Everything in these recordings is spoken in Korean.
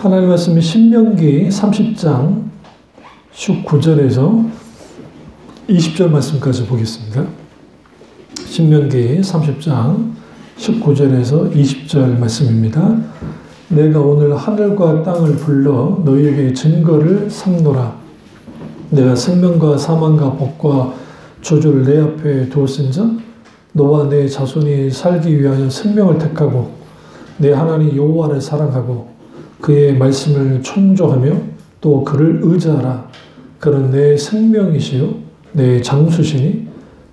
하나님 말씀이 신명기 30장 19절에서 20절 말씀까지 보겠습니다. 신명기 30장 19절에서 20절 말씀입니다. 내가 오늘 하늘과 땅을 불러 너희에게 증거를 삼노라. 내가 생명과 사망과 복과 저주를 내 앞에 두었은즉 너와 내 자손이 살기 위하여 생명을 택하고 내 하나님 여호와를 사랑하고 그의 말씀을 청조하며 또 그를 의지하라. 그는 내 생명이시요 내 장수시니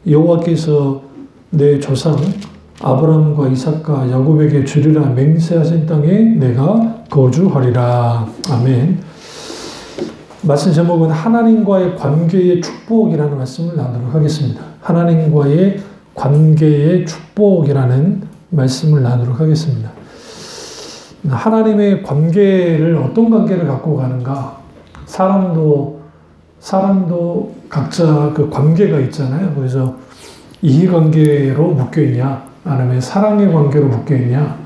여호와께서 내 조상 아브라함과 이삭과 야곱에게 주리라 맹세하신 땅에 내가 거주하리라. 아멘. 말씀 제목은 하나님과의 관계의 축복이라는 말씀을 나누도록 하겠습니다. 하나님과의 관계의 축복이라는 말씀을 나누도록 하겠습니다. 하나님의 관계를 어떤 관계를 갖고 가는가? 사람도 각자 그 관계가 있잖아요. 그래서 이해관계로 묶여있냐? 아니면 사랑의 관계로 묶여있냐?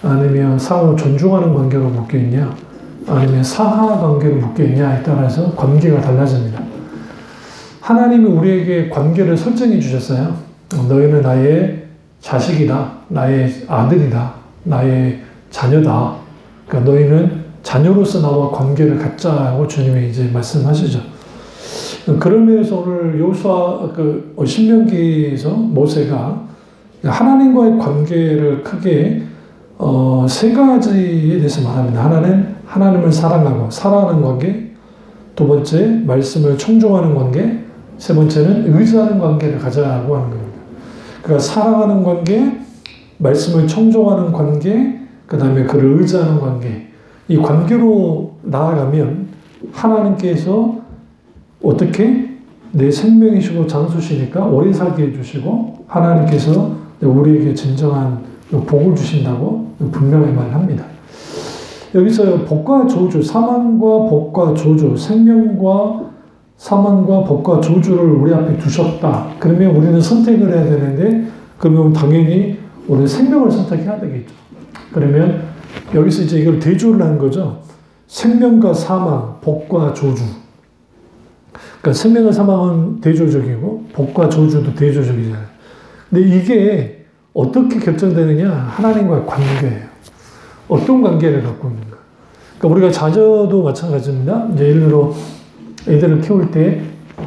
아니면 상호 존중하는 관계로 묶여있냐? 아니면 사하 관계로 묶여있냐에 따라서 관계가 달라집니다. 하나님이 우리에게 관계를 설정해 주셨어요. 너희는 나의 자식이다. 나의 아들이다. 나의 자녀다. 그러니까 너희는 자녀로서 나와 관계를 갖자고 주님이 이제 말씀하시죠. 그런 면에서 오늘 여호수아 신명기에서 모세가 하나님과의 관계를 크게 세 가지에 대해서 말합니다. 하나는 하나님을 사랑하는 관계, 두 번째 말씀을 청종하는 관계, 세 번째는 의지하는 관계를 가자고 하는 겁니다. 그러니까 사랑하는 관계, 말씀을 청종하는 관계, 그 다음에 그를 의지하는 관계. 이 관계로 나아가면 하나님께서 어떻게 내 생명이시고 장수시니까 오래 살게 해주시고 하나님께서 우리에게 진정한 복을 주신다고 분명히 말합니다. 여기서 복과 저주, 사망과 복과 저주, 생명과 사망과 복과 저주를 우리 앞에 두셨다. 그러면 우리는 선택을 해야 되는데 그러면 당연히 우리는 생명을 선택해야 되겠죠. 그러면 여기서 이제 이걸 대조를 한 거죠. 생명과 사망, 복과 저주. 그러니까 생명과 사망은 대조적이고 복과 저주도 대조적이잖아요. 근데 이게 어떻게 결정되느냐? 하나님과의 관계예요. 어떤 관계를 갖고 있는가? 그러니까 우리가 자녀도 마찬가지입니다. 이제 예를 들어 애들을 키울 때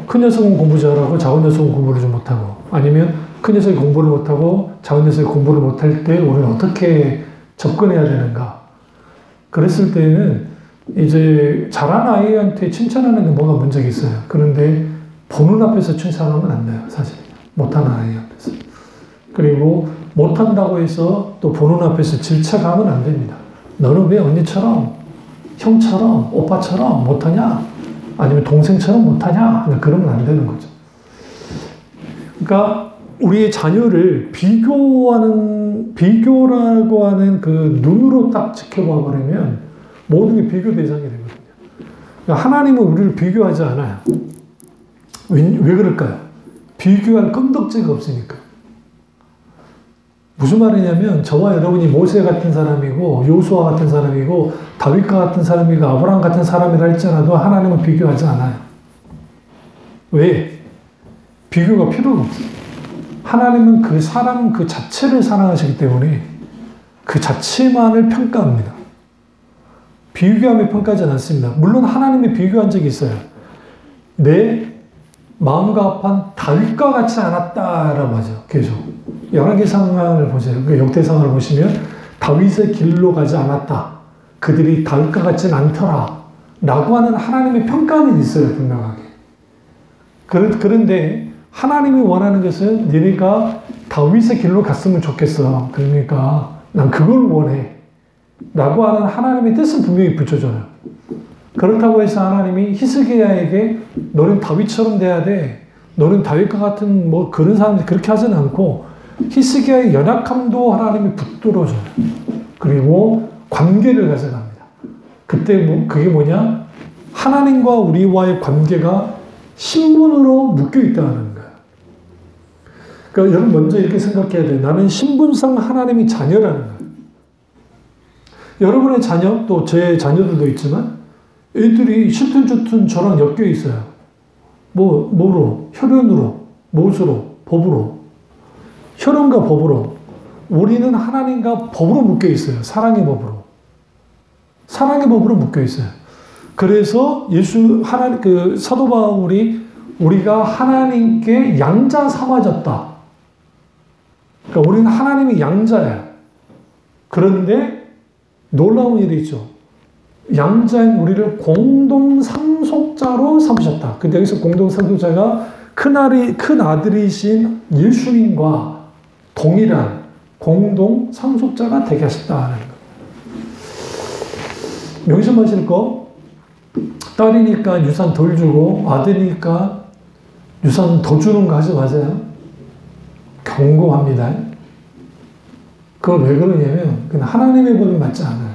큰 녀석은 공부 잘하고 작은 녀석은 공부를 좀 못하고 아니면 큰 녀석이 공부를 못하고 작은 녀석이 공부를 못할 때 우리는 어떻게 접근해야 되는가? 그랬을 때는 이제 잘한 아이한테 칭찬하는 게 뭐가 문제가 있어요. 그런데 보는 앞에서 칭찬하면 안 돼요. 사실 못하는 아이 앞에서. 그리고 못한다고 해서 또 보는 앞에서 질책하면 안 됩니다. 너는 왜 언니처럼 형처럼 오빠처럼 못하냐? 아니면 동생처럼 못하냐? 그러면 안 되는 거죠. 그러니까 우리의 자녀를 비교라고 하는 그 눈으로 딱 지켜봐 버리면 모든 게 비교 대상이 되거든요. 그러니까 하나님은 우리를 비교하지 않아요. 왜 그럴까요? 비교할 건덕지가 없으니까. 무슨 말이냐면 저와 여러분이 모세 같은 사람이고 여호수아 같은 사람이고 다윗과 같은 사람이고 아브라함 같은 사람이라 할지라도 하나님은 비교하지 않아요. 왜? 비교가 필요가 없어요. 하나님은 그 사람 그 자체를 사랑하시기 때문에 그 자체만을 평가합니다. 비교하며 평가하지 않습니다. 물론 하나님이 비교한 적이 있어요. 내 마음과 합한 다윗과 같지 않았다라고 하죠. 계속. 열왕기상을 보세요. 그 역대상을 보시면 다윗의 길로 가지 않았다. 그들이 다윗과 같진 않더라. 라고 하는 하나님의 평가는 있어요. 분명하게. 그런데 하나님이 원하는 것은 너네가 다윗의 길로 갔으면 좋겠어. 그러니까 난 그걸 원해. 라고 하는 하나님의 뜻은 분명히 붙여줘요. 그렇다고 해서 하나님이 히스기야에게 너는 다윗처럼 돼야 돼. 너는 다윗과 같은 뭐 그런 사람들 그렇게 하지는 않고 히스기야의 연약함도 하나님이 붙들어줘요. 그리고 관계를 가져갑니다. 그때 그게 뭐냐? 하나님과 우리와의 관계가 신분으로 묶여 있다는 거예요. 그러니까 여러분 먼저 이렇게 생각해야 돼요. 나는 신분상 하나님이 자녀라는 거예요. 여러분의 자녀, 또 제 자녀들도 있지만 애들이 시튼주튼 저랑 엮여 있어요. 뭐로? 혈연으로, 못으로, 법으로. 혈연과 법으로. 우리는 하나님과 법으로 묶여 있어요. 사랑의 법으로. 사랑의 법으로 묶여 있어요. 그래서 사도 바울이 우리가 하나님께 양자 삼아졌다. 그러니까 우리는 하나님의 양자야. 그런데 놀라운 일이 있죠. 양자인 우리를 공동상속자로 삼으셨다. 근데 여기서 공동상속자가 큰 아들이신 예수님과 동일한 공동상속자가 되게 하셨다는 거. 명심하실 거, 딸이니까 유산 덜 주고 아들이니까 유산 더 주는 거 하지 마세요. 경고합니다. 그건 왜 그러냐면 그건 하나님의 법에 맞지 않아요.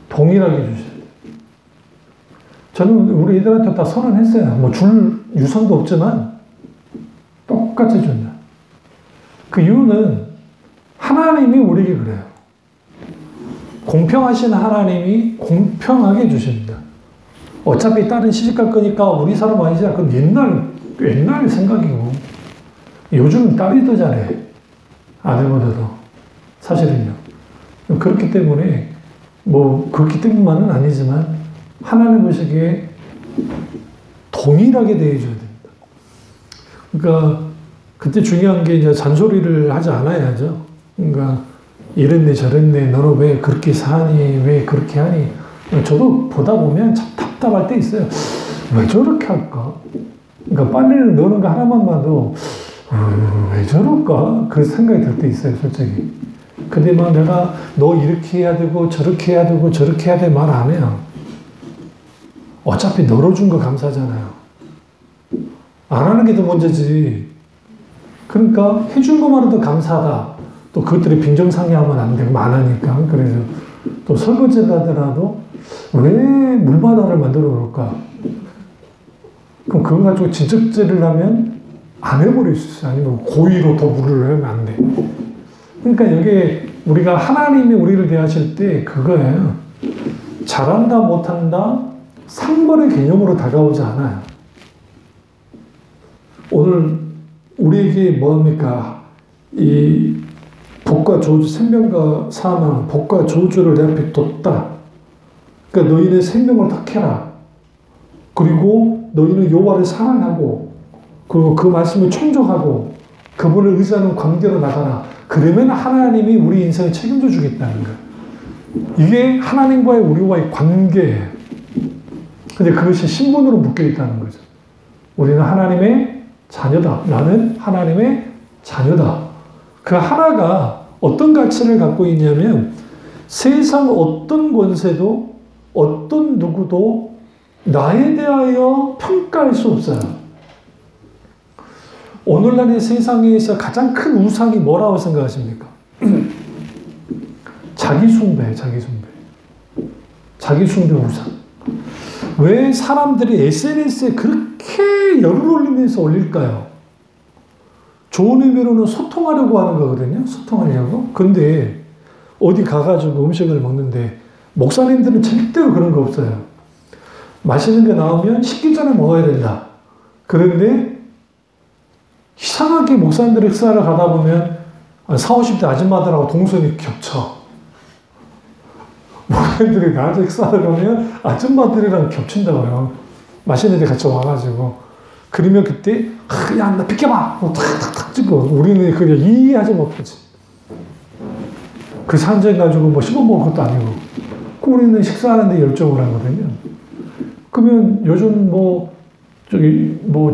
동일하게 주셔야 돼요. 저는 우리 애들한테 다 선언했어요. 뭐 줄 유산도 없지만 똑같이 준다. 그 이유는 하나님이 우리에게 그래요. 공평하신 하나님이 공평하게 주십니다. 어차피 딸은 시집갈 거니까 우리 사람 아니잖아. 그건 옛날 생각이고. 요즘 딸이 더 잘해. 아들보다도. 사실은요. 그렇기 때문에, 그렇기 때문만은 아니지만, 하나님 보시기에 동일하게 대해줘야 됩니다. 그러니까, 그때 중요한 게 이제 잔소리를 하지 않아야죠. 그러니까, 이랬네, 저랬네, 너는 왜 그렇게 사니, 왜 그렇게 하니. 저도 보다 보면 참 답답할 때 있어요. 왜 저렇게 할까? 그러니까 빨래를 넣는 거 하나만 봐도, 왜 저럴까? 그런 생각이 들 때 있어요, 솔직히. 근데 막 내가 너 이렇게 해야 되고, 저렇게 해야 되고, 저렇게 해야 돼 말 안 해요. 어차피 널어준 거 감사하잖아요. 안 하는 게 더 문제지. 그러니까 해준 것만으로도 감사하다. 또 그것들이 빈정상해하면 안 되고 많으니까. 그래서 또 설거지를 하더라도 왜 물바다를 만들어 놓을까? 그럼 그거 가지고 지적질을 하면 안 해버릴 수 있어요. 아니면 고의로 더 물을 하면 안 돼. 그러니까 여기 우리가 하나님이 우리를 대하실 때 그거예요. 잘한다 못한다 상벌의 개념으로 다가오지 않아요. 오늘 우리에게 뭐합니까? 이 복과 저주, 생명과 사망, 복과 저주를 내 앞에 뒀다. 그러니까 너희는 생명을 택해라. 그리고 너희는 여호와를 사랑하고 그리고 그 말씀을 충족하고 그분을 의지하는 관계로 나가라. 그러면 하나님이 우리 인생을 책임져 주겠다는 거예요. 이게 하나님과의 우리와의 관계예요. 근데 그것이 신분으로 묶여 있다는 거죠. 우리는 하나님의 자녀다. 나는 하나님의 자녀다. 그 하나가 어떤 가치를 갖고 있냐면 세상 어떤 권세도 어떤 누구도 나에 대하여 평가할 수 없어요. 오늘날의 세상에서 가장 큰 우상이 뭐라고 생각하십니까? 자기 숭배, 자기 숭배. 자기 숭배 우상. 왜 사람들이 SNS에 그렇게 열을 올리면서 올릴까요? 좋은 의미로는 소통하려고 하는 거거든요. 소통하려고. 근데 어디 가가지고 음식을 먹는데 목사님들은 절대로 그런 거 없어요. 맛있는 게 나오면 식기 전에 먹어야 된다. 그런데 이상하게 목사님들이 식사를 가다 보면 40, 50대 아줌마들하고 동선이 겹쳐. 목사님들이 나한테 식사를 가면 아줌마들이랑 겹친다고요. 맛있는 데 같이 와가지고. 그러면 그때 야, 나 비켜봐! 탁탁탁 찍고 우리는 그냥 이해하지 못하지. 그 산재 가지고 뭐 씹어먹을 것도 아니고. 우리는 식사하는데 열정을 하거든요. 그러면 요즘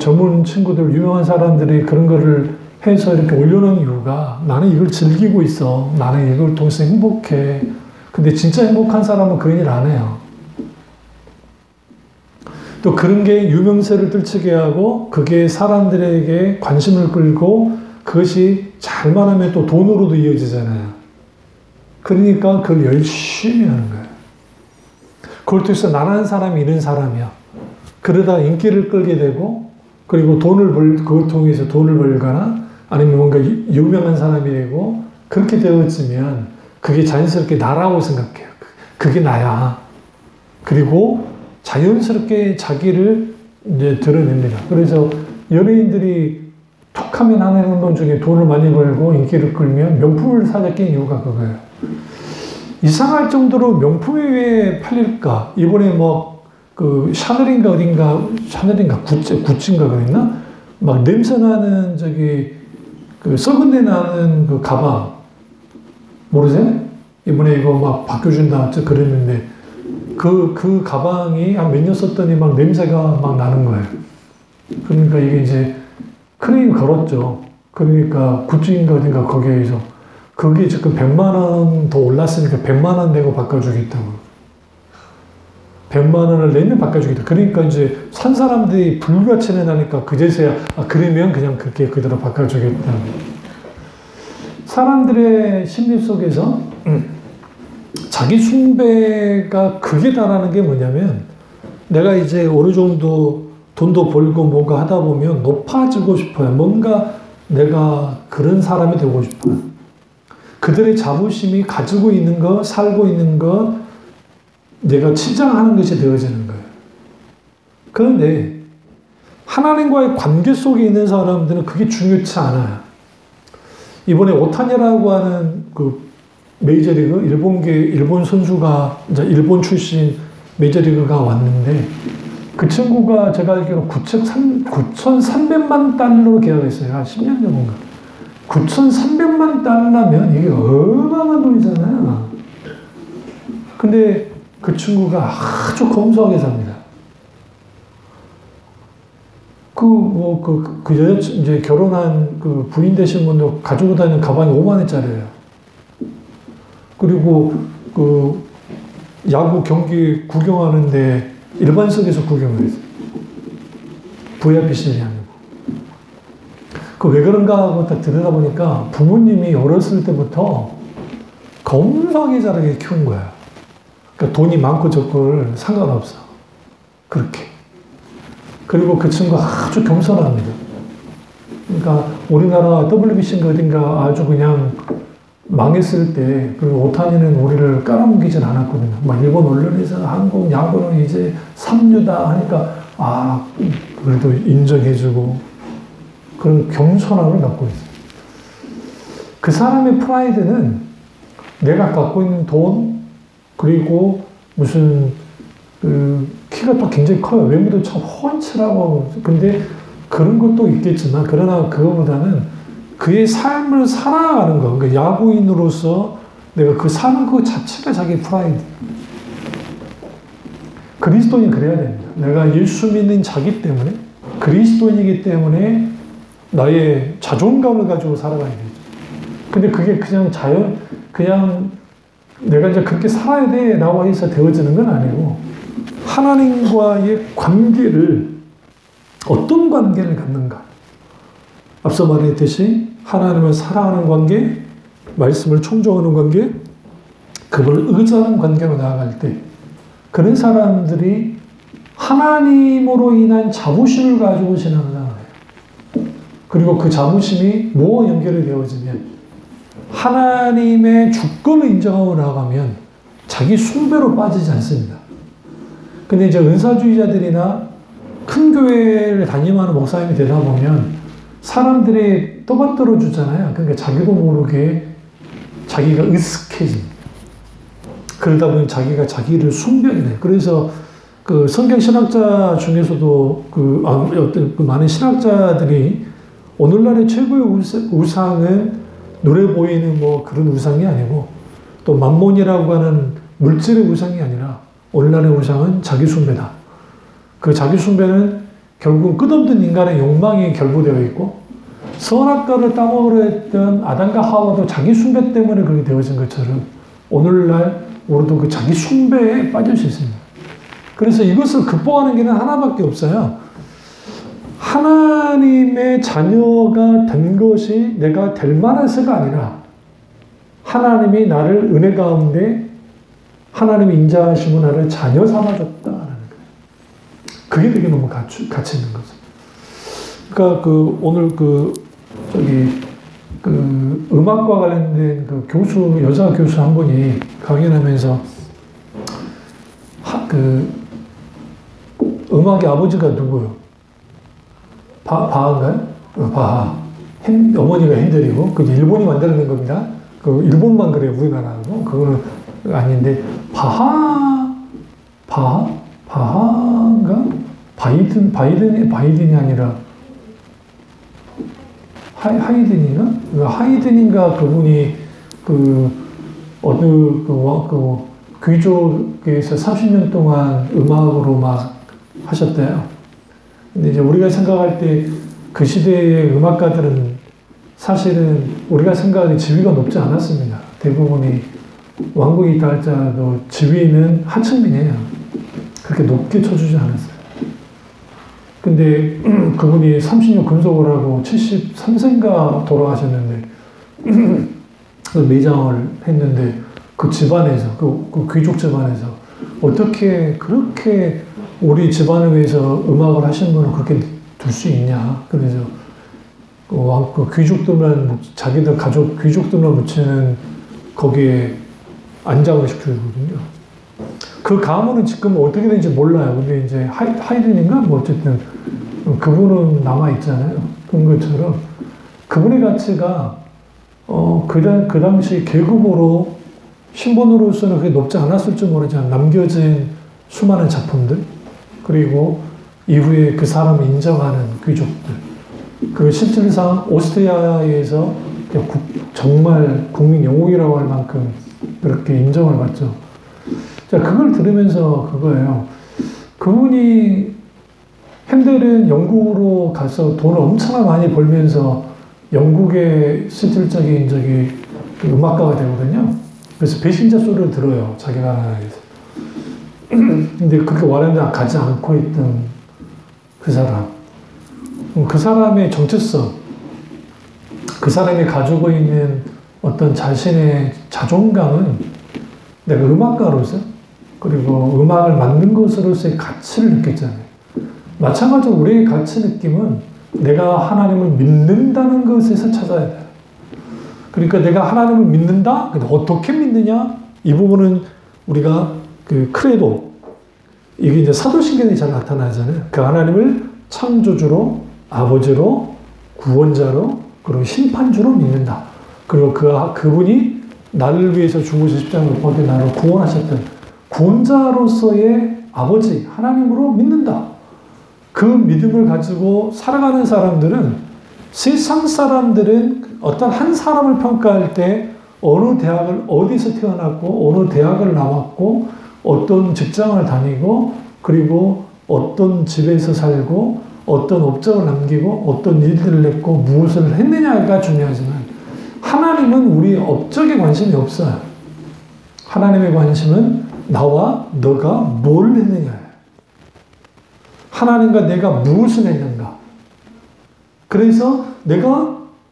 전문 친구들, 유명한 사람들이 그런 거를 해서 이렇게 올려놓은 이유가 나는 이걸 즐기고 있어. 나는 이걸 통해서 행복해. 근데 진짜 행복한 사람은 그런 일 안 해요. 또 그런 게 유명세를 떨치게 하고 그게 사람들에게 관심을 끌고 그것이 잘만 하면 또 돈으로도 이어지잖아요. 그러니까 그걸 열심히 하는 거예요. 그걸 통해서 나라는 사람이 이런 사람이야. 그러다 인기를 끌게 되고 그리고 그걸 통해서 돈을 벌거나 아니면 뭔가 유명한 사람이 되고 그렇게 되어지면 그게 자연스럽게 나라고 생각해요. 그게 나야. 그리고 자연스럽게 자기를 이제 드러냅니다. 그래서 연예인들이 툭 하면 하는 행동 중에 돈을 많이 벌고 인기를 끌면 명품을 사자 낀 이유가 그거예요. 이상할 정도로 명품이 왜 팔릴까? 이번에 뭐, 그, 샤넬인가 어딘가, 샤넬인가 구찌인가 그랬나? 막 냄새 나는 그 썩은 내 나는 그 가방. 모르세요? 이번에 이거 막 바뀌어준다. 그랬는데, 그 가방이 한 몇 년 썼더니 막 냄새가 막 나는 거예요. 그러니까 이게 이제 크레임 걸었죠. 그러니까 구찌인가 어딘가 거기에서 그게 지금 100만 원 더 올랐으니까 100만 원 내고 바꿔주겠다고. 100만 원을 내면 바꿔주겠다. 그러니까 이제 산 사람들이 불가치는 하니까 그제서야 그러면 그냥 그렇게 그대로 바꿔주겠다. 사람들의 심리 속에서 자기 숭배가 극에 달하는 게 뭐냐면 내가 이제 어느 정도 돈도 벌고 뭐가 하다 보면 높아지고 싶어요. 뭔가 내가 그런 사람이 되고 싶어요. 그들의 자부심이 가지고 있는 것, 살고 있는 것, 내가 치장하는 것이 되어지는 거예요. 그런데 하나님과의 관계 속에 있는 사람들은 그게 중요치 않아요. 이번에 오타니라고 하는 그 메이저리그, 일본 선수가, 이제 일본 출신 메이저리그가 왔는데, 그 친구가 제가 알기로 9,300만 달러로 계약했어요. 한 10년 전인가. 9,300만 달러면 이게 어마어마한 돈이잖아요. 근데 그 친구가 아주 검소하게 삽니다. 이제 결혼한 그 부인 되신 분도 가지고 다니는 가방이 5만 원짜리예요. 그리고 그 야구 경기 구경하는데 일반석에서 구경을 했어요. VIP실이 아니고. 그 왜 그런가 하고 딱 들여다보니까 부모님이 어렸을 때부터 검소하게 자라게 키운 거야. 그러니까 돈이 많고 적고를 상관없어. 그렇게. 그리고 그 친구가 아주 겸손합니다. 그러니까 우리나라 WBC인가 어딘가 아주 그냥 망했을 때, 그리고 오타니는 우리를 깔아뭉개진 않았거든요. 막 일본 언론에서 한국 야구는 이제 삼류다 하니까, 그래도 인정해주고, 그런 겸손함을 갖고 있어요. 그 사람의 프라이드는 내가 갖고 있는 돈, 그리고 무슨, 키가 또 굉장히 커요. 외모도 참 훤칠하고, 근데 그런 것도 있겠지만, 그러나 그거보다는 그의 삶을 살아가는 거. 그러니까 야구인으로서 내가 그 사는 그 자체가 자기 프라이드. 그리스도인이 그래야 됩니다. 내가 예수 믿는 자기 때문에, 그리스도인이기 때문에 나의 자존감을 가지고 살아가야 되죠. 근데 그게 그냥 내가 이제 그렇게 살아야 돼 라고 해서 되어지는 건 아니고, 하나님과의 관계를, 어떤 관계를 갖는가. 앞서 말했듯이 하나님을 사랑하는 관계, 말씀을 청종하는 관계, 그걸 의지하는 관계로 나아갈 때 그런 사람들이 하나님으로 인한 자부심을 가지고 지나가는 거예요. 그리고 그 자부심이 뭐와 연결이 되어지면 하나님의 주권을 인정하고 나아가면 자기 숭배로 빠지지 않습니다. 근데 이제 은사주의자들이나 큰 교회를 담임하는 목사님이 되다 보면 사람들이 떠받들어 주잖아요. 그러니까 자기도 모르게 자기가 으쓱해집니다. 그러다 보니 자기가 자기를 숭배하게 돼요. 그래서 그 성경 신학자 중에서도 어떤 많은 신학자들이 오늘날의 최고의 우상은 눈에 보이는 뭐 그런 우상이 아니고 또 만몬이라고 하는 물질의 우상이 아니라 오늘날의 우상은 자기 숭배다. 그 자기 숭배는 결국 끝없는 인간의 욕망이 결부되어 있고 선악과를 따먹으려 했던 아담과 하와도 자기 숭배 때문에 그렇게 되어진 것처럼 오늘날 우리도 그 자기 숭배에 빠질 수 있습니다. 그래서 이것을 극복하는 길은 하나밖에 없어요. 하나님의 자녀가 된 것이 내가 될 만해서가 아니라 하나님이 나를 은혜 가운데 하나님의 인자하심으로 나를 자녀 삼아줬다라는 거예요. 그게 되게 너무 가치 있는 거죠. 그러니까 오늘 그 음악과 관련된 그 교수, 여자 교수 한 분이 강연하면서 그 음악의 아버지가 누구요? 바하인가요? 바하. 어머니가 핸델이고, 그 일본이 만들어낸 겁니다. 그 일본만 그래요, 우리나라하고. 그거는 아닌데, 바하인가? 바이든이 아니라, 하이든인가? 하이든인가 그분이 귀족에서 30년 동안 음악으로 막 하셨대요. 근데 이제 우리가 생각할 때 그 시대의 음악가들은 사실은 우리가 생각하는 지위가 높지 않았습니다. 대부분이 왕국이 있다 할지라도 지위는 하층민이에요. 그렇게 높게 쳐주지 않았어요. 근데 그분이 30년 근속을 하고 73세인가 돌아가셨는데 그 매장을 했는데 그 집안에서 그 귀족 집안에서 어떻게 그렇게 우리 집안을 위해서 음악을 하신 분을 그렇게 둘 수 있냐. 그래서 그 귀족들만 자기들 가족 귀족들만 묻히는 거기에 안장을 시키거든요. 그 가문은 지금 어떻게 되는지 몰라요. 근데 이제 하이든인가 뭐 어쨌든 그분은 남아 있잖아요. 그런 것처럼 그분의 가치가 그 당시 계급으로 신분으로서는 그게 높지 않았을 줄 모르지만 남겨진 수많은 작품들 그리고 이후에 그 사람을 인정하는 귀족들 그 실질상 오스트리아에서 정말 국민 영웅이라고 할 만큼 그렇게 인정을 받죠. 자, 그걸 들으면서 그거예요. 그분이 핸델은 영국으로 가서 돈을 엄청나게 많이 벌면서 영국의 실질적인 음악가가 되거든요. 그래서 배신자 소리를 들어요. 자기 나라에서. 근데 그렇게 완전히 가지 않고 있던 그 사람. 그 사람의 정체성, 그 사람이 가지고 있는 어떤 자신의 자존감은 내가 음악가로서 그리고 음악을 만든 것으로서의 가치를 느꼈잖아요. 마찬가지로 우리의 가치 느낌은 내가 하나님을 믿는다는 것에서 찾아야 돼요. 그러니까 내가 하나님을 믿는다? 근데 어떻게 믿느냐? 이 부분은 우리가 그 크레도, 이게 이제 사도신경에 잘 나타나잖아요. 그 하나님을 창조주로, 아버지로, 구원자로, 그리고 심판주로 믿는다. 그리고 그분이 나를 위해서 죽으셔 십자가에 못 박혀 나를 구원하셨던 구원자로서의 아버지, 하나님으로 믿는다. 그 믿음을 가지고 살아가는 사람들은 세상 사람들은 어떤 한 사람을 평가할 때 어느 대학을 어디서 태어났고 어느 대학을 나왔고 어떤 직장을 다니고 그리고 어떤 집에서 살고 어떤 업적을 남기고 어떤 일들을 냈고 무엇을 했느냐가 중요하지만 하나님은 우리 업적에 관심이 없어요. 하나님의 관심은 나와 너가 뭘 했느냐예요. 하나님과 내가 무엇을 했는가. 그래서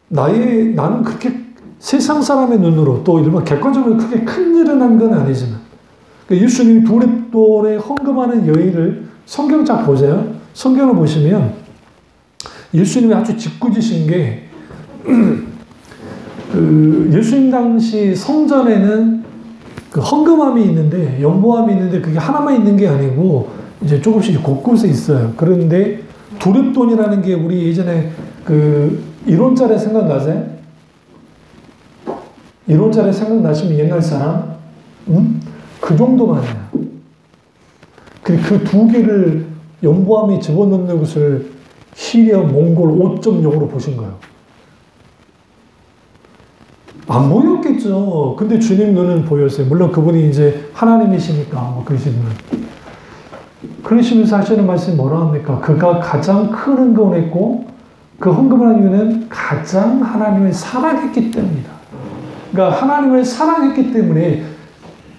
나는 그렇게 세상 사람의 눈으로 또 일반 객관적으로 크게 큰 일을 한 건 아니지만 예수님이 두렙돈에 헌금하는 여인을 성경 쫙 보세요. 성경을 보시면 예수님이 아주 짓궂으신 게 예수님 당시 성전에는 그 헌금함이 있는데 연보함이 있는데 그게 하나만 있는 게 아니고 이제 조금씩 곳곳에 있어요. 그런데 두렙돈이라는 게 우리 예전에 그 1원짜리 생각나세요? 1원짜리 생각나시면 옛날 사람? 그 정도만이에요. 그 두 개를 연보함이 집어넣는 것을 시리아 몽골 5.0으로 보신 거예요. 안 보였겠죠. 근데 주님 눈은 보였어요. 물론 그분이 이제 하나님이시니까 뭐 그러시면서 하시는 말씀이 뭐라 합니까? 그가 가장 큰 헌금을 했고 그 헌금을 한 이유는 가장 하나님을 사랑했기 때문이다. 그러니까 하나님을 사랑했기 때문에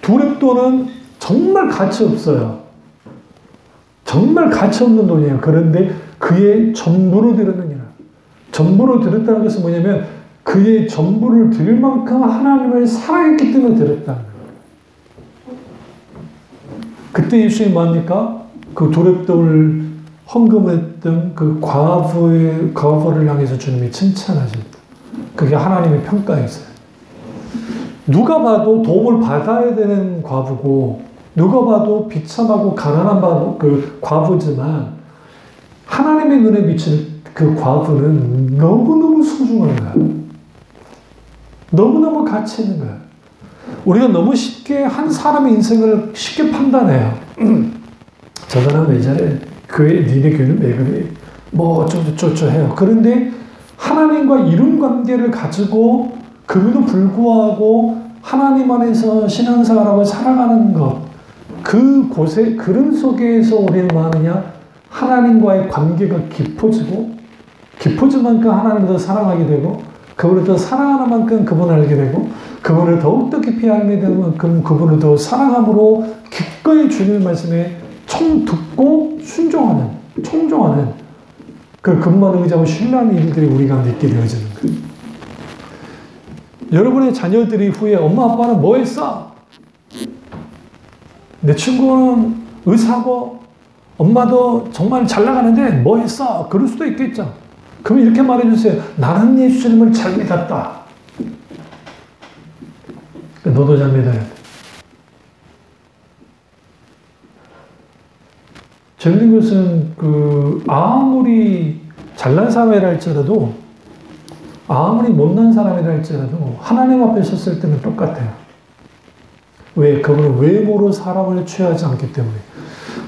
두렙돈은 정말 가치 없어요. 정말 가치 없는 돈이에요. 그런데 그의 전부를 드렸느니라. 전부를 드렸다는 것은 뭐냐면 그의 전부를 드릴 만큼 하나님을 사랑했기 때문에 드렸다는 거예요. 그때 예수님이 뭡니까? 그 두렙돈을 헌금했던 그 과부를 향해서 주님이 칭찬하셨다. 그게 하나님의 평가였어요. 누가 봐도 도움을 받아야 되는 과부고, 누가 봐도 비참하고 가난한 그 과부지만, 하나님의 눈에 비치는 그 과부는 너무너무 소중한 거야. 너무너무 가치 있는 거야. 우리가 너무 쉽게 한 사람의 인생을 쉽게 판단해요. 저 사람 왜 저래? 니네 교회는 왜 그래? 뭐 어쩌고저쩌고 해요. 그런데 하나님과 이런 관계를 가지고 그럼에도 불구하고 하나님 안에서 신앙생활하고 살아가는 것, 그곳에, 그런 속에서 우리는 뭐 하느냐? 하나님과의 관계가 깊어진 만큼 하나님을 더 사랑하게 되고, 그분을 더 사랑하는 만큼 그분을 알게 되고, 그분을 더욱더 깊이 알게 되는 만큼 그분을 더 사랑함으로 기꺼이 주님의 말씀에 듣고 순종하는, 청종하는, 그분만 의지하고 신뢰하는 일들이 우리 가운데 있게 되어지는 거예요. 여러분의 자녀들이 후에 엄마 아빠는 뭐 했어? 내 친구는 의사고 엄마도 정말 잘 나가는데 뭐 했어? 그럴 수도 있겠죠. 그럼 이렇게 말해주세요. 나는 예수님을 잘 믿었다. 너도 잘 믿어야 돼. 재밌는 것은 아무리 잘난 사람이라 할지라도, 아무리 못난 사람이라 할지라도 하나님 앞에 섰을 때는 똑같아요. 왜? 그분은 외모로 사람을 취하지 않기 때문에.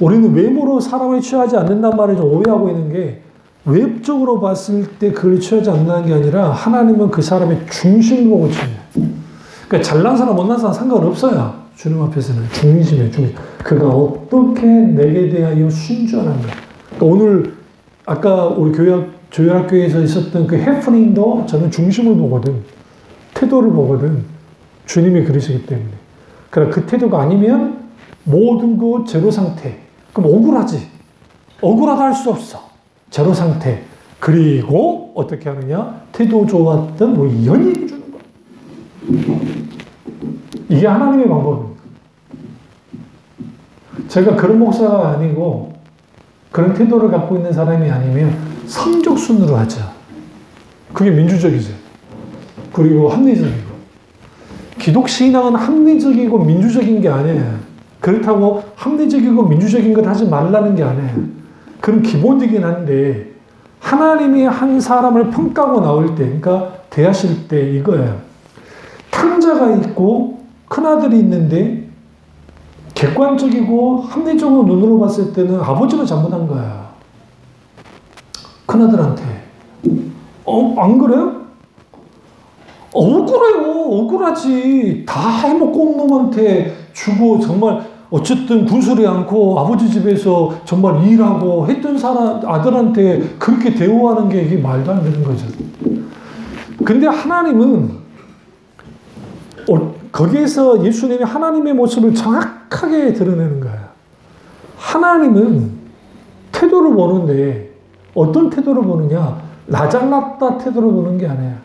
우리는 외모로 사람을 취하지 않는단 말을 좀 오해하고 있는 게, 외적으로 봤을 때 그걸 취하지 않는다는 게 아니라 하나님은 그 사람의 중심을 보고 취해요. 그러니까 잘난 사람 못난 사람 상관없어요. 주님 앞에서는 중심이에요. 중심. 그가 어떻게 내게 대하여 순전한가. 그러니까 오늘 아까 우리 조연학교에서 있었던 그 해프닝도 저는 중심을 보거든. 태도를 보거든. 주님이 그러시기 때문에. 그러니까 그 태도가 아니면 모든 거 제로 상태. 그럼 억울하지. 억울하다 할 수 없어. 제로 상태. 그리고 어떻게 하느냐? 태도 좋았던 우리 연예인 주는 거야. 이게 하나님의 방법입니다. 제가 그런 목사가 아니고 그런 태도를 갖고 있는 사람이 아니면 성적순으로 하죠. 그게 민주적이죠. 그리고 합리적이고. 기독 신앙은 합리적이고 민주적인 게 아니에요. 그렇다고 합리적이고 민주적인 걸 하지 말라는 게 아니에요. 그럼 기본이긴 한데, 하나님이 한 사람을 평가하고 나올 때, 그러니까 대하실 때 이거예요. 탕자가 있고 큰아들이 있는데 객관적이고 합리적으로 눈으로 봤을 때는 아버지가 잘못한 거야. 큰아들한테. 안 그래요? 억울해요. 억울하지. 다 해먹고 온 놈한테 주고, 정말 어쨌든 군소리 않고 아버지 집에서 정말 일하고 했던 사람, 아들한테 그렇게 대우하는 게 이게 말도 안 되는 거죠. 근데 하나님은 거기에서 예수님이 하나님의 모습을 정확하게 드러내는 거예요. 하나님은 태도를 보는데 어떤 태도를 보느냐? 나 잘났다 태도를 보는 게 아니야.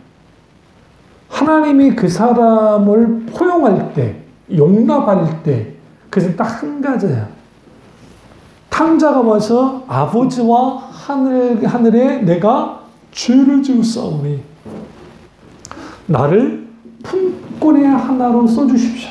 하나님이 그 사람을 포용할 때, 용납할 때, 그래서 딱 한 가지야. 탕자가 와서 아버지와 하늘에 내가 죄를 지었사오니 나를 품꾼의 하나로 써주십시오.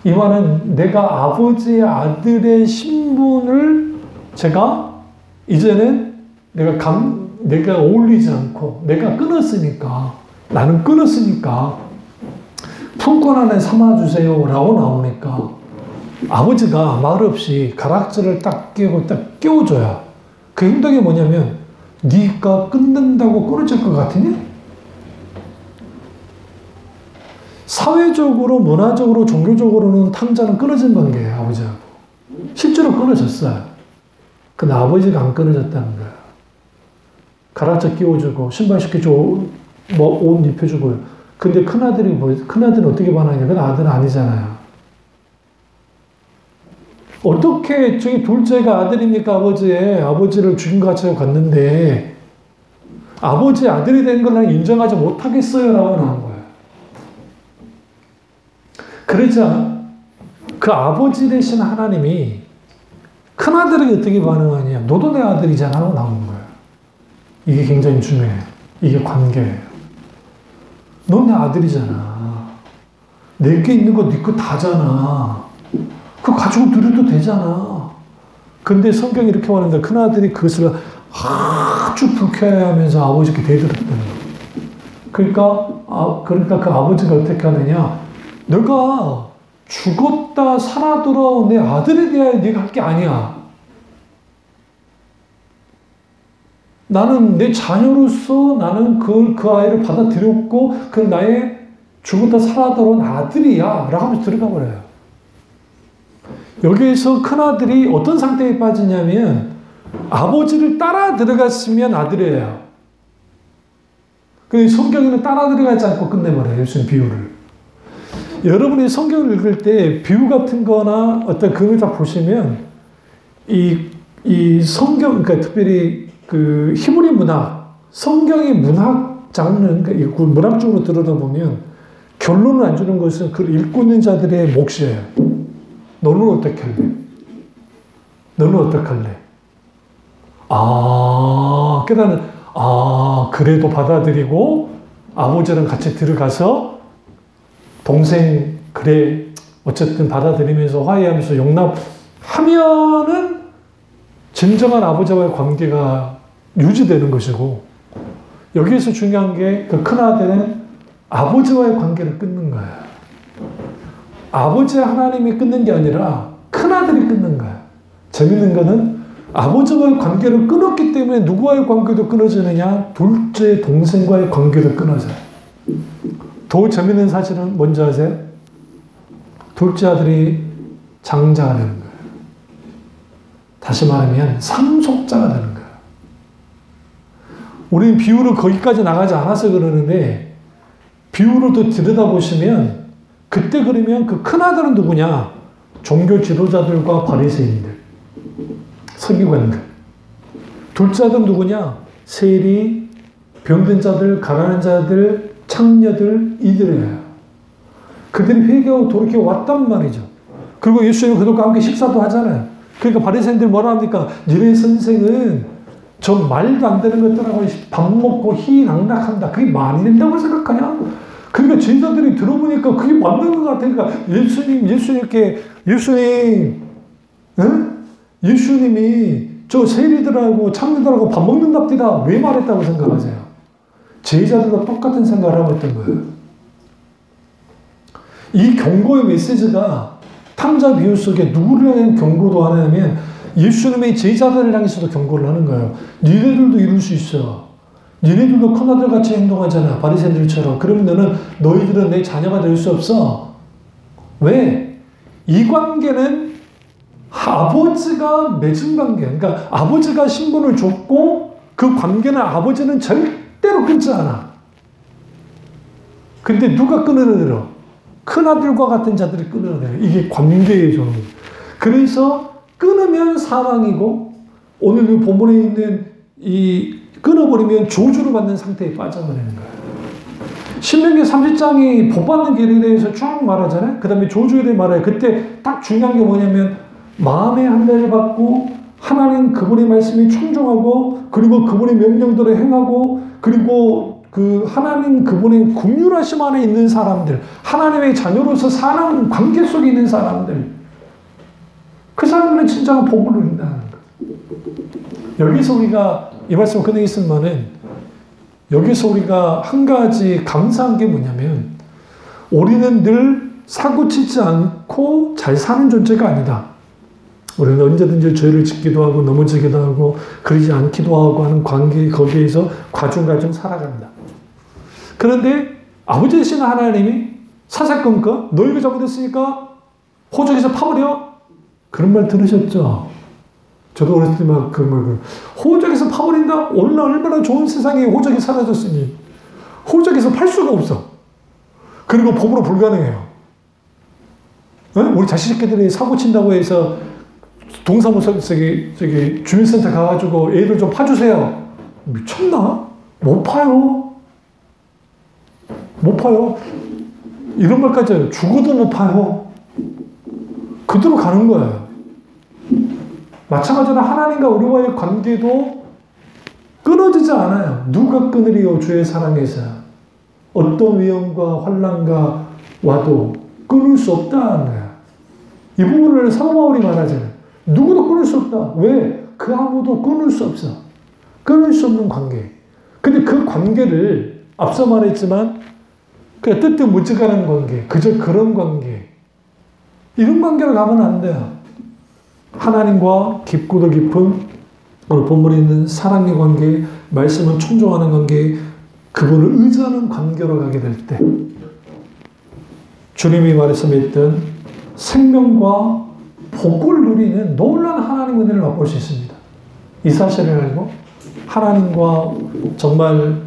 이 말은 내가 아버지의 아들의 신분을 제가 이제는 내가 어울리지 않고 내가 끊었으니까, 나는 끊었으니까 품꾼 안에 삼아주세요 라고 나오니까 아버지가 말없이 가락지를 딱 끼고 딱 끼워줘야, 그 행동이 뭐냐면, 네가 끊는다고 끊어질 것 같으니? 사회적으로, 문화적으로, 종교적으로는 탕자는 끊어진 관계예요, 아버지하고. 실제로 끊어졌어요. 근데 아버지가 안 끊어졌다는 거예요. 가락지 끼워주고, 신발 시켜주고, 옷 입혀주고요. 근데 큰아들은 어떻게 반하냐? 그 아들은 아니잖아요. 어떻게 저기 둘째가 아들입니까? 아버지를 주인같이 갔는데 아버지 아들이 된 걸 난 인정하지 못하겠어요 라고 나온 거예요. 그러자 그 아버지 되신 하나님이 큰아들에게 어떻게 반응하냐? 너도 내 아들이잖아 라고 나온 거예요. 이게 굉장히 중요해요. 이게 관계예요. 넌 내 아들이잖아. 내게 있는 거 네 거 다잖아. 그거 가지고 누려도 되잖아. 근데 성경이 이렇게 말합니다. 큰아들이 그것을 아주 불쾌해하면서 아버지께 대들었다는 거예요. 그러니까 그 아버지가 어떻게 하느냐. 너가 죽었다 살아 돌아온 내 아들에 대하여 네가 할 게 아니야. 나는 내 자녀로서 나는 그 아이를 받아들였고 그 나의 죽었다 살아 돌아온 아들이야 라고 하면서 들어가 버려요. 여기에서 큰아들이 어떤 상태에 빠지냐면 아버지를 따라 들어갔으면 아들이에요. 근데 성경에는 따라 들어가지 않고 끝내버려요. 예수님 비유를. 여러분이 성경을 읽을 때 비유 같은 거나 어떤 그걸 다 보시면 이 성경, 그러니까 특별히 그 히브리 문학, 성경의 문학 장르, 그러니까 문학적으로 들여다보면 결론을 안 주는 것은 그걸 읽고 있는 자들의 몫이에요. 너는 어떻게 할래? 너는 어떻게 할래? 깨달은, 그래도 받아들이고 아버지랑 같이 들어가서 동생, 그래, 어쨌든 받아들이면서 화해하면서 용납하면은 진정한 아버지와의 관계가 유지되는 것이고, 여기에서 중요한 게 그 큰아들은 아버지와의 관계를 끊는 거예요. 아버지 하나님이 끊는 게 아니라 큰아들이 끊는 거예요. 재밌는 거는 아버지와의 관계를 끊었기 때문에 누구와의 관계도 끊어지느냐? 둘째 동생과의 관계도 끊어져요. 더 재밌는 사실은 뭔지 아세요? 둘째 아들이 장자가 되는 거예요. 다시 말하면 상속자가 되는 거예요. 우리는 비유를 거기까지 나가지 않아서 그러는데 비유를 또 들여다보시면 그때 그러면 그 큰아들은 누구냐? 종교 지도자들과 바리새인들, 서기관들. 둘째 아들은 누구냐? 세리, 병든 자들, 가난한 자들, 창녀들, 이들이에요. 그들이 회개하고 돌이켜 왔단 말이죠. 그리고 예수님은 그들과 함께 식사도 하잖아요. 그러니까 바리새인들 뭐라 합니까? 너네 선생은 저 말도 안 되는 것들하고 밥 먹고 희낙낙한다. 그게 말이 된다고 생각하냐? 그러니까 제자들이 들어보니까 그게 맞는 것 같으니까 예수님이 저 세리들하고 창녀들하고 밥 먹는답디다 왜 말했다고 생각하세요? 제자들과 똑같은 생각을 하고 있던 거예요. 이 경고의 메시지가 탕자 비유 속에 누구를 향한 경고도 하냐면 예수님의 제자들을 향해서도 경고를 하는 거예요. 니네들도 이룰 수 있어. 니네들도 큰아들 같이 행동하잖아. 바리새인들처럼. 그러면 너희들은 내 자녀가 될 수 없어. 왜? 이 관계는 아버지가 맺은 관계. 그러니까 아버지가 신분을 줬고 그 관계는 아버지는 절대로 끊지 않아. 근데 누가 끊어내려? 큰아들과 같은 자들이 끊어내려. 이게 관계의 존재. 그래서 끊으면 사망이고 오늘 이 본문에 있는 이 끊어버리면 저주를 받는 상태에 빠져버리는 거예요. 신명기 30장이 복받는 길에 대해서 쭉 말하잖아요. 그 다음에 저주에 대해 말해요. 그때 딱 중요한 게 뭐냐면 마음의 한대를 받고 하나님 그분의 말씀이 청종하고 그리고 그분의 명령대로 행하고 그리고 그 하나님 그분의 긍휼하심 안에 있는 사람들, 하나님의 자녀로서 사는 관계 속에 있는 사람들, 그 사람들은 진정한 복을 누린다는 거예요. 여기서 우리가 이 말씀을 끝내겠으면은 여기서 우리가 한 가지 감사한 게 뭐냐면 우리는 늘 사고치지 않고 잘 사는 존재가 아니다. 우리는 언제든지 죄를 짓기도 하고 넘어지기도 하고 그러지 않기도 하고 하는 관계 거기에서 과중과중 살아간다. 그런데 아버지 되신 하나님이 사사건건 너희가 잘못했으니까 호적에서 파버려? 그런 말 들으셨죠? 저도 어렸을 때 막 호적에서 파버린다? 오늘날 얼마나 좋은 세상에 호적이 사라졌으니 호적에서 팔 수가 없어. 그리고 법으로 불가능해요. 우리 자식들이 사고 친다고 해서 동사무소 주민센터 가가지고 애들 좀 파주세요. 미쳤나? 못 파요. 못 파요. 이런 말까지 해요. 죽어도 못 파요. 그대로 가는 거예요. 마찬가지로 하나님과 우리와의 관계도 끊어지지 않아요. 누가 끊으리요 주의 사랑에서. 어떤 위험과 환난과 와도 끊을 수 없다는 거야. 이 부분을 사도 바울이 말하잖아요. 누구도 끊을 수 없다. 왜? 그 아무도 끊을 수 없어. 끊을 수 없는 관계. 근데 그 관계를 앞서 말했지만 그냥 뜨뜻무지가는 관계, 그저 그런 관계, 이런 관계로 가면 안 돼요. 하나님과 깊고도 깊은 오늘 본문에 있는 사랑의 관계, 말씀을 청종하는 관계, 그분을 의지하는 관계로 가게 될 때 주님이 말씀했던 생명과 복을 누리는 놀라운 하나님의 은혜를 맛볼 수 있습니다. 이 사실을 알고 하나님과 정말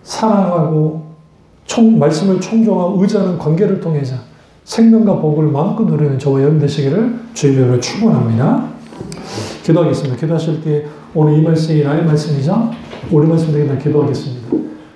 사랑하고 말씀을 청종하고 의지하는 관계를 통해서 생명과 복을 마음껏 누리는 저와 여러분 되시기를 주의 이름으로 축원합니다. 기도하겠습니다. 기도하실 때 오늘 이 말씀이 나의 말씀이자 우리 말씀 되게 기도하겠습니다.